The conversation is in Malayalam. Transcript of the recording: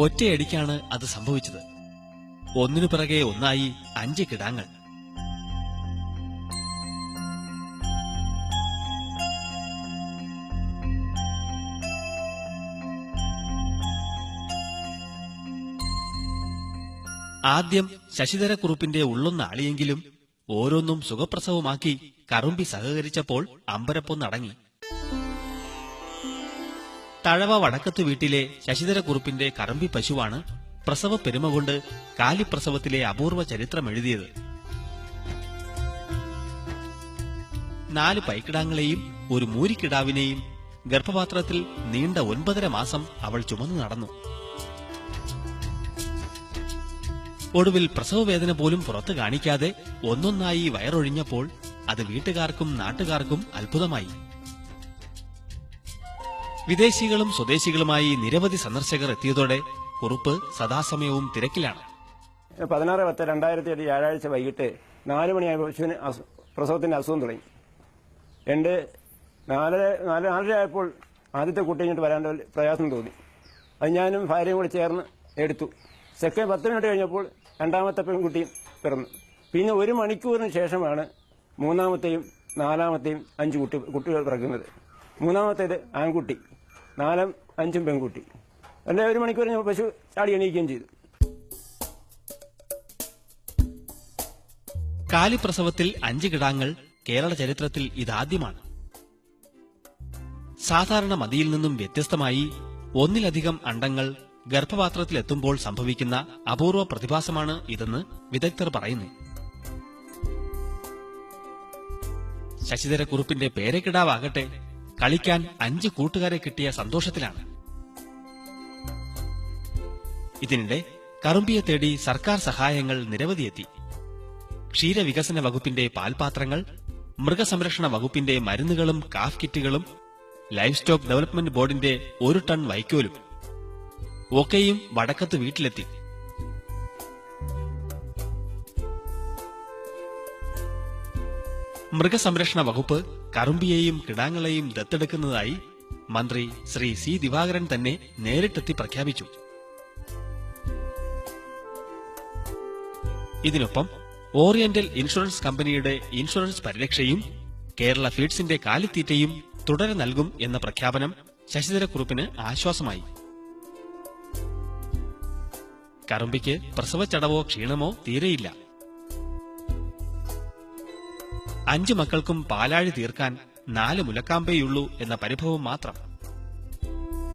ഒറ്റയടിക്കാണ് അത് സംഭവിച്ചത്. ഒന്നിനു പിറകെ ഒന്നായി 5 കിടാങ്ങൾ. ആദ്യം ശശിധരക്കുറുപ്പിന്റെ ഉള്ളൊന്നാളിയെങ്കിലും ഓരോന്നും സുഖപ്രസവമാക്കി കറുമ്പി സഹകരിച്ചപ്പോൾ അമ്പരപ്പൊന്നടങ്ങി. തഴവ വടക്കത്തു വീട്ടിലെ ശശിധരക്കുറുപ്പിന്റെ കറമ്പി പശുവാണ് പ്രസവ പെരുമ കൊണ്ട് കാലിപ്രസവത്തിലെ അപൂർവ ചരിത്രമെഴുതിയത്. 4 പൈക്കിടാങ്ങളെയും ഒരു മൂരിക്കിടാവിനെയും ഗർഭപാത്രത്തിൽ നീണ്ട 9.5 മാസം അവൾ ചുമന്നു നടന്നു. ഒടുവിൽ പ്രസവവേദന പോലും പുറത്തു കാണിക്കാതെ ഒന്നൊന്നായി വയറൊഴിഞ്ഞപ്പോൾ അത് വീട്ടുകാർക്കും നാട്ടുകാർക്കും അത്ഭുതമായി. വിദേശികളും സ്വദേശികളുമായി നിരവധി സന്ദർശകർ എത്തിയതോടെ കുറുപ്പ് സദാസമയവും തിരക്കിലാണ്. 16/10/2007 വ്യാഴാഴ്ച വൈകിട്ട് 4 മണിയായപ്പോൾ പശുവിന് പ്രസവത്തിന്റെ അസുഖം തുടങ്ങി. 4:30 ആയപ്പോൾ ആദ്യത്തെ കുട്ടി കഴിഞ്ഞിട്ട് വരാൻ പ്രയാസം തോന്നി. അത് ഞാനും ഭാര്യയും കൂടി ചേർന്ന് എടുത്തു. സെക്കൻഡ് 10 മിനിറ്റ് കഴിഞ്ഞപ്പോൾ രണ്ടാമത്തെ പെൺകുട്ടിയും പിറന്നു. പിന്നെ 1 മണിക്കൂറിന് ശേഷമാണ് മൂന്നാമത്തെയും നാലാമത്തെയും 5 കുട്ടികൾ പിറക്കുന്നത്. മൂന്നാമത്തേത് ആൺകുട്ടി, 4ഉം 5ഉം പെൺകുട്ടി. അല്ലെ 1 മണിക്കൂർ പശു ചാടി എണീക്കുകയും ചെയ്തു. കാലിപ്രസവത്തിൽ 5 കിടാങ്ങൾ കേരള ചരിത്രത്തിൽ ഇതാദ്യമാണ്. സാധാരണ മതിയിൽ നിന്നും വ്യത്യസ്തമായി ഒന്നിലധികം അണ്ടങ്ങൾ ഗർഭപാത്രത്തിലെത്തുമ്പോൾ സംഭവിക്കുന്ന അപൂർവ പ്രതിഭാസമാണ് ഇതെന്ന് വിദഗ്ധർ പറയുന്നു. ശശിധരക്കുറുപ്പിന്റെ പേരക്കിടാവാകട്ടെ കളിക്കാൻ 5 കൂട്ടുകാരെ കിട്ടിയ സന്തോഷത്തിലാണ്. ഇതിനിടെ കറുമ്പിയെ തേടി സർക്കാർ സഹായങ്ങൾ നിരവധിയെത്തി. ക്ഷീരവികസന വകുപ്പിന്റെ പാൽപാത്രങ്ങൾ, മൃഗസംരക്ഷണ വകുപ്പിന്റെ മരുന്നുകളും കാഫ് കിറ്റുകളും, ലൈഫ് സ്റ്റോക്ക് ഡെവലപ്മെന്റ് ബോർഡിന്റെ 1 ടൺ വൈക്കോലും ഒക്കെയും വടക്കത്ത് വീട്ടിലെത്തി. മൃഗസംരക്ഷണ വകുപ്പ് കറുമ്പിയെയും കിടാങ്ങളെയും ദത്തെടുക്കുന്നതായി മന്ത്രി ശ്രീ സി ദിവാകരൻ തന്നെ നേരിട്ടെത്തി പ്രഖ്യാപിച്ചു. ഇതിനൊപ്പം ഓറിയന്റൽ ഇൻഷുറൻസ് കമ്പനിയുടെ ഇൻഷുറൻസ് പരിരക്ഷയും കേരള ഫീഡ്സിന്റെ കാലിത്തീറ്റയും തുടരെ നൽകും എന്ന പ്രഖ്യാപനം ശശിധരക്കുറുപ്പിന് ആശ്വാസമായി. കറുമ്പിക്ക് പ്രസവച്ചടവോ ക്ഷീണമോ തീരെയില്ല. 5 മക്കൾക്കും പാലാഴി തീർക്കാൻ 4 മുലക്കാമ്പേയുള്ളൂ എന്ന പരിഭവം മാത്രം.